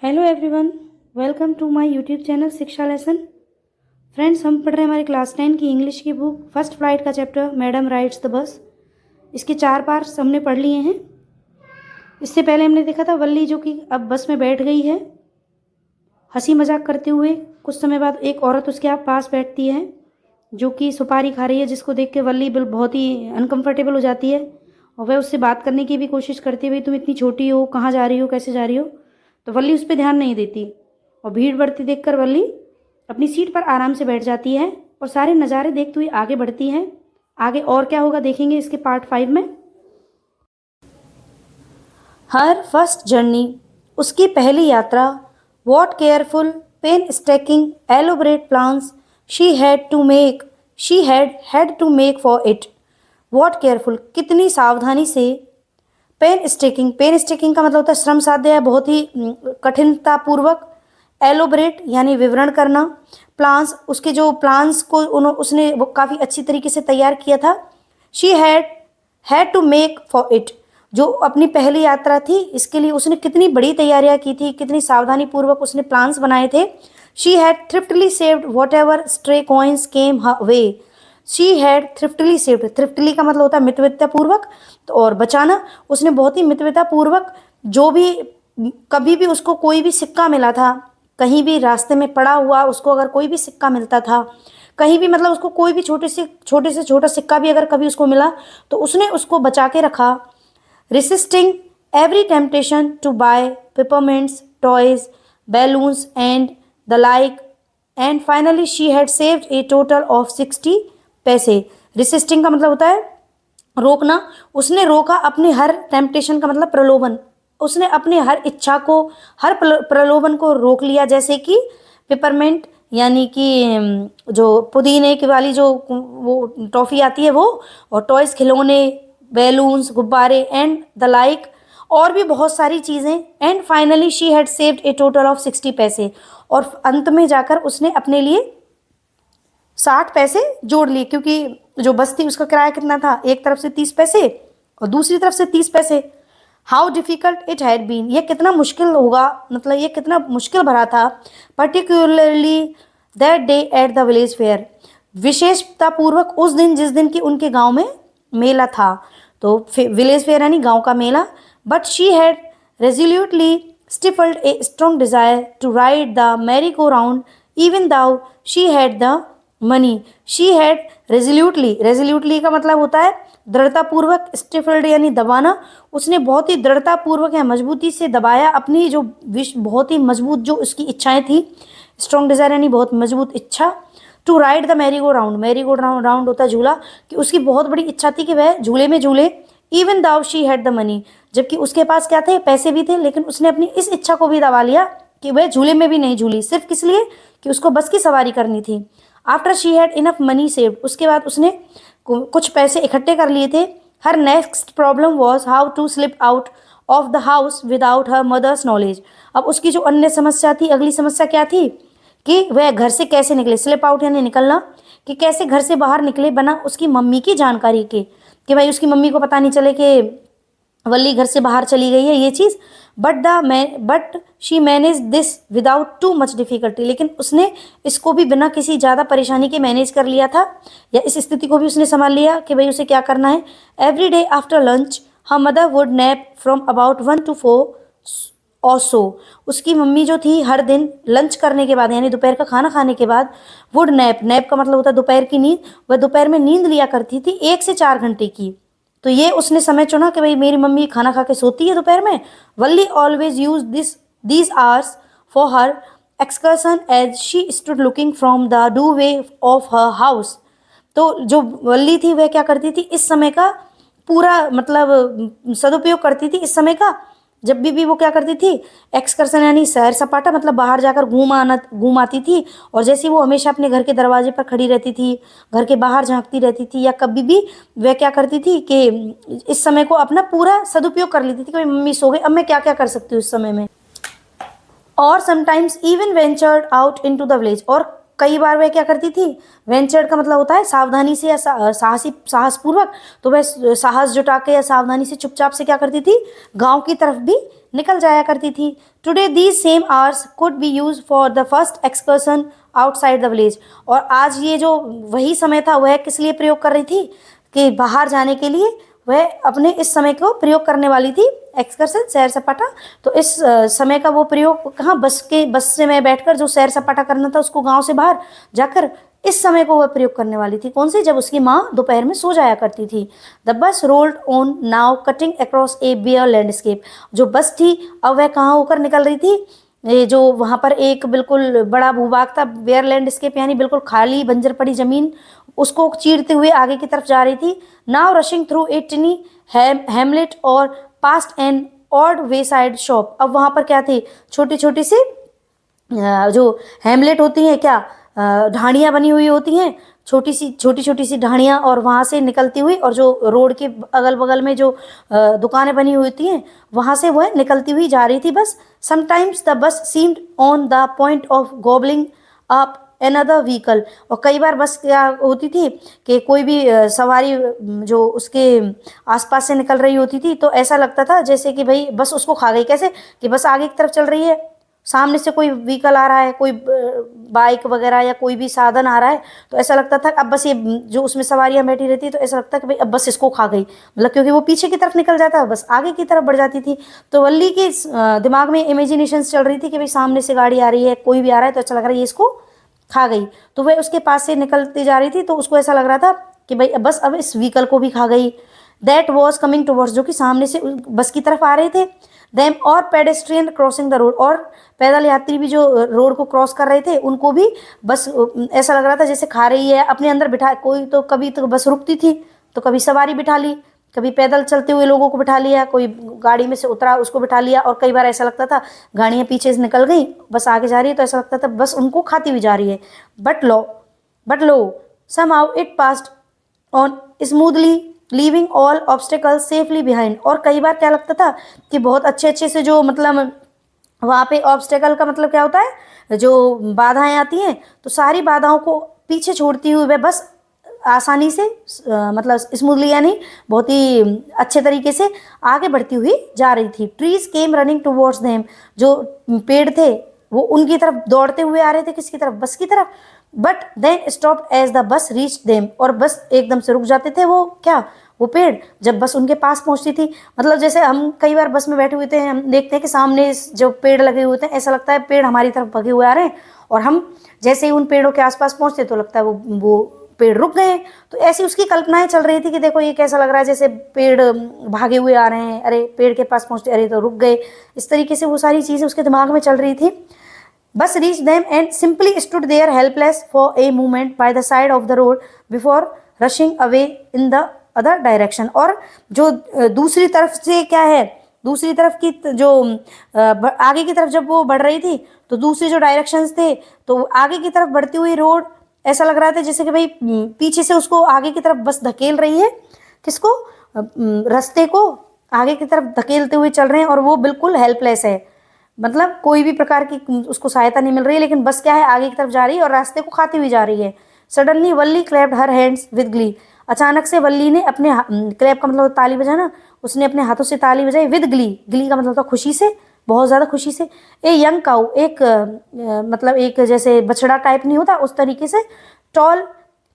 Hello everyone, welcome to my YouTube channel Shiksha lesson. Friends, हम पढ़ रहे हैं हमारी क्लास 10 की इंग्लिश की बुक फर्स्ट फ्लाइट का chapter madam rides the bus. इसके 4 पार्ट्स हमने पढ़ लिए हैं। इससे पहले हमने देखा था वल्ली जो कि अब बस में बैठ गई है। हंसी मजाक करते हुए कुछ समय बाद एक औरत उसके पास बैठती है जो कि सुपारी खा रही है, जिसको देख के वल्ली बहुत ही अनकम्फर्टेबल हो जाती है और वह उससे बात करने की भी कोशिश करती है, भाई तुम इतनी छोटी हो, कहाँ जा रही हो, कैसे जा रही हो। तो वल्ली उस पर ध्यान नहीं देती और भीड़ बढ़ती देखकर वल्ली अपनी सीट पर आराम से बैठ जाती है और सारे नज़ारे देखते हुए आगे बढ़ती है। आगे और क्या होगा देखेंगे इसके पार्ट 5 में। हर फर्स्ट जर्नी, उसकी पहली यात्रा। What careful painstaking elaborate plans she had to make for it. What careful, कितनी सावधानी से। पेन स्टेकिंग का मतलब होता है श्रम साध्य है, बहुत ही कठिनता पूर्वक। एलोबरेट यानी विवरण करना। प्लान्स, उसके जो प्लान्स को उसने वो काफ़ी अच्छी तरीके से तैयार किया था। She had to make for it, जो अपनी पहली यात्रा थी इसके लिए उसने कितनी बड़ी तैयारियां की थी, कितनी सावधानी पूर्वक उसने प्लान्स बनाए थे। She had thriftily saved whatever stray coins came her way. She had thriftily saved, thriftily का मतलब होता है मितव्ययता पूर्वक, तो और बचाना। उसने बहुत ही मितव्ययता पूर्वक जो भी कभी भी उसको कोई भी सिक्का मिला था, कहीं भी रास्ते में पड़ा हुआ उसको अगर कोई भी सिक्का मिलता था, कहीं भी मतलब उसको कोई भी छोटे से छोटा सिक्का भी अगर कभी उसको मिला तो उसने उसको बचा के रखा। resisting every temptation to buy peppermints, toys, balloons and the like, and finally she had saved a total of 60 पैसे। resisting का मतलब होता है रोकना। उसने रोका अपनी हर टेम्पटेशन का मतलब प्रलोभन, उसने अपनी हर इच्छा को, हर प्रलोभन को रोक लिया। जैसे कि पेपरमेंट यानी कि जो पुदीने की वाली जो वो टॉफ़ी आती है वो, और टॉयज़ खिलौने, बैलून्स, गुब्बारे एंड द लाइक, और भी बहुत सारी चीज़ें। And finally she had saved A total of 60 पैसे, और अंत में जाकर उसने अपने लिए 60 पैसे जोड़ लिए, क्योंकि जो बस थी उसका किराया कितना था, एक तरफ से 30 पैसे और दूसरी तरफ से 30 पैसे। How difficult it had been, ये कितना मुश्किल होगा, मतलब ये कितना मुश्किल भरा था। Particularly that day at the village fair, विशेषतापूर्वक उस दिन जिस दिन की उनके गांव में मेला था, तो विलेज फेयर यानी गांव का मेला। But she had resolutely stifled a strong desire to ride the merry go round even though she had the money. She had resolutely का मतलब होता है दृढ़तापूर्वक, स्टिफल्ड यानी दबाना। उसने बहुत ही दृढ़तापूर्वक या मजबूती से दबाया अपनी जो बहुत ही मजबूत जो उसकी इच्छाएं थी। स्ट्रॉन्ग डिजायर यानी बहुत मजबूत इच्छा। To ride the merry go round होता है झूला, कि उसकी बहुत बड़ी इच्छा थी कि वह झूले में झूले। Even though she had the money, जबकि उसके पास क्या थे, पैसे भी थे, लेकिन उसने अपनी इस इच्छा को भी दबा लिया कि वह झूले में भी नहीं झूली, सिर्फ किस लिए कि उसको बस की सवारी करनी थी। After she had enough money saved, उसके बाद उसने कुछ पैसे इकट्ठे कर लिए थे। Her next problem was how to slip out of the house without her mother's knowledge. अब उसकी जो अन्य समस्या थी, अगली समस्या क्या थी कि वह घर से कैसे निकले। स्लिप आउट यानी निकलना, कि कैसे घर से बाहर निकले बिना उसकी मम्मी की जानकारी के, कि भाई उसकी मम्मी को पता नहीं चले कि वल्ली घर से बाहर चली गई है, ये चीज़। But she manage this without too much difficulty, लेकिन उसने इसको भी बिना किसी ज़्यादा परेशानी के मैनेज कर लिया था, या इस स्थिति को भी उसने संभाल लिया कि भाई उसे क्या करना है। Every day after lunch her mother would nap from about 1 to 4 और सो। उसकी मम्मी जो थी हर दिन लंच करने के बाद यानी दोपहर का खाना खाने के बाद वुड नैप का मतलब होता है दोपहर की नींद, वह दोपहर में नींद लिया करती थी 1 से 4 घंटे की। तो ये उसने समय चुना कि भाई मेरी मम्मी खाना खा के सोती है दोपहर में। Valli always use these hours for her excursion as she stood looking from the doorway of her house. तो जो वल्ली थी वह क्या करती थी, इस समय का पूरा मतलब सदुपयोग करती थी इस समय का। जब भी वो क्या करती थी, एक्सकर्सन यानी सैर सपाटा, मतलब बाहर जाकर घूम आती थी। और जैसे वो हमेशा अपने घर के दरवाजे पर खड़ी रहती थी, घर के बाहर झांकती रहती थी, या कभी भी वह क्या करती थी कि इस समय को अपना पूरा सदुपयोग कर लेती थी कि मम्मी सो गई, अब मैं क्या क्या कर सकती हूँ इस समय में। और sometimes even ventured out into the village, और कई बार वह क्या करती थी, वेंचर्ड का मतलब होता है सावधानी से या साहसपूर्वक, तो वह साहस जुटा के या सावधानी से चुपचाप से क्या करती थी, गांव की तरफ भी निकल जाया करती थी। Today these same hours could be use for the first excursion outside the village. और आज ये जो वही समय था वह किस लिए प्रयोग कर रही थी कि बाहर जाने के लिए वह अपने इस समय को प्रयोग करने वाली थी, एक्सकर्सन सैर सपाटा। तो इस समय का वो प्रयोग कहाँ, बस से मैं बैठकर जो सैर सपाटा करना था उसको गांव से बाहर जाकर इस समय को वह प्रयोग करने वाली थी। कौन सी, जब उसकी माँ दोपहर में सो जाया करती थी। The bus rolled on now cutting across a bare landscape. जो बस थी अब वह कहाँ होकर निकल रही थी, ये जो वहाँ पर एक बिल्कुल बड़ा भूभाग था, बेयर लैंडस्केप यानी बिल्कुल खाली बंजर पड़ी जमीन, उसको चीरते हुए आगे की तरफ जा रही थी। Now rushing through a टिनी Hamlet और past and odd way side shop. अब वहाँ पर क्या थी, छोटी छोटी सी जो हैमलेट होती हैं, क्या ढाणियाँ बनी हुई होती हैं, छोटी छोटी सी ढाणियाँ, और वहाँ से निकलती हुई, और जो रोड के अगल बगल में जो दुकानें बनी हुई होती हैं वहाँ से वह निकलती हुई जा रही थी bus. Sometimes the bus seemed on the point of gobbling up another vehicle. और कई बार बस क्या होती थी कि कोई भी सवारी जो उसके आसपास से निकल रही होती थी तो ऐसा लगता था जैसे कि भाई बस उसको खा गई। कैसे कि बस आगे की तरफ चल रही है, सामने से कोई व्हीकल आ रहा है, कोई बाइक वगैरह या कोई भी साधन आ रहा है, तो ऐसा लगता था अब बस ये जो उसमें सवारियां बैठी रहती तो ऐसा लगता कि भाई अब बस इसको खा गई, मतलब क्योंकि वो पीछे की तरफ निकल जाता, बस आगे की तरफ बढ़ जाती थी। तो वल्ली के दिमाग में इमेजिनेशन चल रही थी कि भाई सामने से गाड़ी आ रही है, कोई भी आ रहा है तो अच्छा लग रहा है ये इसको खा गई। तो वह उसके पास से निकलती जा रही थी तो उसको ऐसा लग रहा था कि भाई बस अब इस व्हीकल को भी खा गई। दैट वॉज कमिंग टूवर्ड्स, जो कि सामने से बस की तरफ आ रहे थे। देम और पेडेस्ट्रियन क्रॉसिंग द रोड, और पैदल यात्री भी जो रोड को क्रॉस कर रहे थे उनको भी बस ऐसा लग रहा था जैसे खा रही है, अपने अंदर बिठा, कोई तो कभी तो बस रुकती थी तो कभी सवारी बिठा ली, कभी पैदल चलते हुए लोगों को बिठा लिया, कोई गाड़ी में से उतरा उसको बिठा लिया, और कई बार ऐसा लगता था गाड़ियाँ पीछे से निकल गई, बस आगे जा रही है तो ऐसा लगता था बस उनको खाती हुई जा रही है। But low somehow it passed on smoothly leaving all obstacles safely behind। और कई बार क्या लगता था कि बहुत अच्छे अच्छे से जो मतलब वहाँ पे ऑब्स्टेकल का मतलब क्या होता है, जो बाधाएं आती हैं तो सारी बाधाओं को पीछे छोड़ती हुई वह बस आसानी से मतलब स्मूथली यानी बहुत ही अच्छे तरीके से आगे बढ़ती हुई जा रही थी। Trees came running towards them, जो पेड़ थे वो उनकी तरफ दौड़ते हुए आ रहे थे, किसकी तरफ, बस की तरफ। But then stopped as the bus reach them, और बस एकदम से रुक जाते थे वो क्या, वो पेड़, जब बस उनके पास पहुंचती थी। मतलब जैसे हम कई बार बस में बैठे हुए थे, हम देखते हैं कि सामने जो पेड़ लगे हुए थे ऐसा लगता है पेड़ हमारी तरफ भगे हुए आ रहे हैं, और हम जैसे ही उन पेड़ों के आसपास पहुंचते तो लगता है वो पेड़ रुक गए। तो ऐसी उसकी कल्पनाएं चल रही थी कि देखो ये कैसा लग रहा है जैसे पेड़ भागे हुए आ रहे हैं, अरे पेड़ के पास पहुंचते अरे तो रुक गए। इस तरीके से वो सारी चीज़ें उसके दिमाग में चल रही थी। Bus reach them and simply stood there helpless for a moment by the side of the road before rushing away in the other direction. और जो दूसरी तरफ से क्या है, दूसरी तरफ की जो आगे की तरफ जब वो बढ़ रही थी तो दूसरे जो डायरेक्शंस थे तो आगे की तरफ बढ़ती हुई रोड ऐसा लग रहा था जैसे कि भाई पीछे से उसको आगे की तरफ बस धकेल रही है, किसको, रास्ते को आगे की तरफ धकेलते हुए चल रहे हैं, और वो बिल्कुल हेल्पलेस है, मतलब कोई भी प्रकार की उसको सहायता नहीं मिल रही है, लेकिन बस क्या है आगे की तरफ जा रही है और रास्ते को खाती हुई जा रही है। Suddenly Valli clapped her hands with Glee, अचानक से वल्ली ने अपने क्लैप का मतलब ताली बजाना, उसने अपने हाथों से ताली बजाई। विद ग्ली, ग्ली का मतलब था खुशी से, बहुत ज़्यादा खुशी से। ए यंग काऊ, एक मतलब एक जैसे बछड़ा टाइप नहीं होता उस तरीके से, tall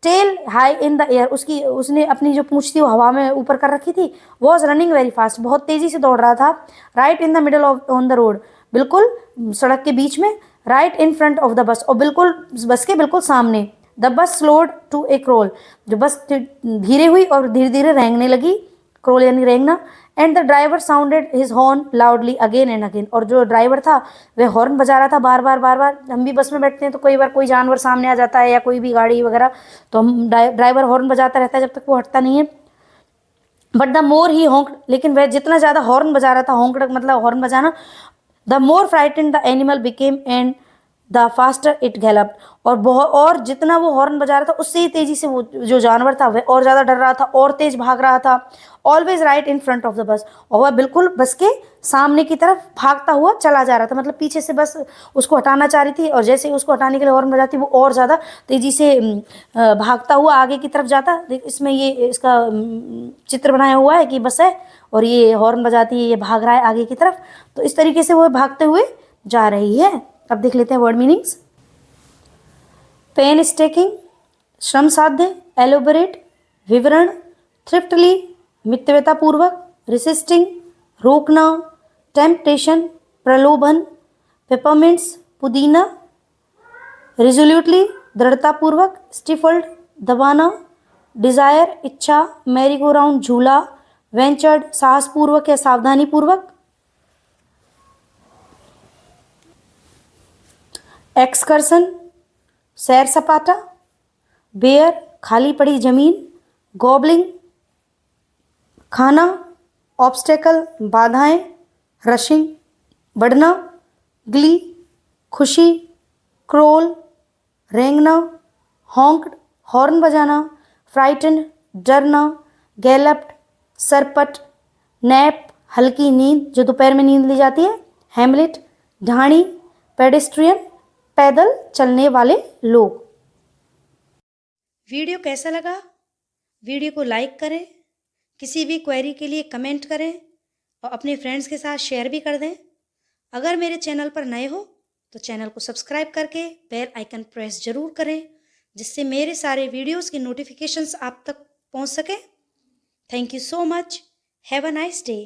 tail high in the air, उसने अपनी जो पूंछ थी वो हवा में ऊपर कर रखी थी। वॉज रनिंग वेरी फास्ट, बहुत तेजी से दौड़ रहा था। Right in the middle of on the road, बिल्कुल सड़क के बीच में। Right in front of the bus, और बिल्कुल बस के बिल्कुल सामने। The bus slowed to A crawl, जो बस धीरे हुई और धीरे धीरे रेंगने लगी, क्रोल यानी रेंगना। And the driver sounded his horn loudly again and again, और जो ड्राइवर था वह हॉर्न बजा रहा था बार बार बार बार। हम भी बस में बैठते हैं तो कई बार कोई जानवर सामने आ जाता है या कोई भी गाड़ी वगैरह, तो हम ड्राइवर हॉर्न बजाता रहता है जब तक वो हटता नहीं है। बट द मोर ही हॉन्क्ड, लेकिन वह जितना ज़्यादा हॉर्न बजा रहा था, हॉन्क्ड मतलब हॉर्न बजाना, the more frightened the animal became and the faster it galloped, और जितना वो हॉर्न बजा रहा था उससे ही तेजी से वो जो जानवर था वह और ज़्यादा डर रहा था और तेज भाग रहा था। Always right in front of the bus, और वह बिल्कुल बस के सामने की तरफ भागता हुआ चला जा रहा था, मतलब पीछे से बस उसको हटाना चाह रही थी, और जैसे ही उसको हटाने के लिए हॉर्न बजाती वो और ज़्यादा तेज़ी से भागता हुआ आगे की तरफ जाता। इसमें ये इसका चित्र बनाया हुआ है कि बस है और ये हॉर्न बजाती है, ये भाग रहा है आगे की तरफ, तो इस तरीके से वो भागते हुए जा रही है। अब देख लेते हैं वर्ड मीनिंग्स। पेन स्टेकिंग श्रम साध्य, एलोबरेट विवरण, थ्रिफ्टली मितव्यतापूर्वक, रेसिस्टिंग रोकना, टेम्पटेशन प्रलोभन, पेपरमिंट्स पुदीना, रिजोल्यूटली दृढ़तापूर्वक, स्टिफल्ड दबाना, डिजायर इच्छा, मैरी गो राउंड झूला, वेंचर्ड साहसपूर्वक या सावधानीपूर्वक, एक्सकर्सन सैर सपाटा, बेयर खाली पड़ी जमीन, गॉबलिंग खाना, ऑब्स्टेकल बाधाएं, रशिंग बढ़ना, ग्ली खुशी, क्रोल रेंगना, हॉन्क्ड हॉर्न बजाना, फ्राइटन डरना, गैलप्ड सरपट, नैप हल्की नींद जो दोपहर में नींद ली जाती है, हेमलेट ढाणी, पेडेस्ट्रियन पैदल चलने वाले लोग। वीडियो कैसा लगा? वीडियो को लाइक करें, किसी भी क्वेरी के लिए कमेंट करें और अपने फ्रेंड्स के साथ शेयर भी कर दें। अगर मेरे चैनल पर नए हो तो चैनल को सब्सक्राइब करके बेल आइकन प्रेस जरूर करें, जिससे मेरे सारे वीडियोस की नोटिफिकेशंस आप तक पहुंच सके। Thank you so much. Have a nice day.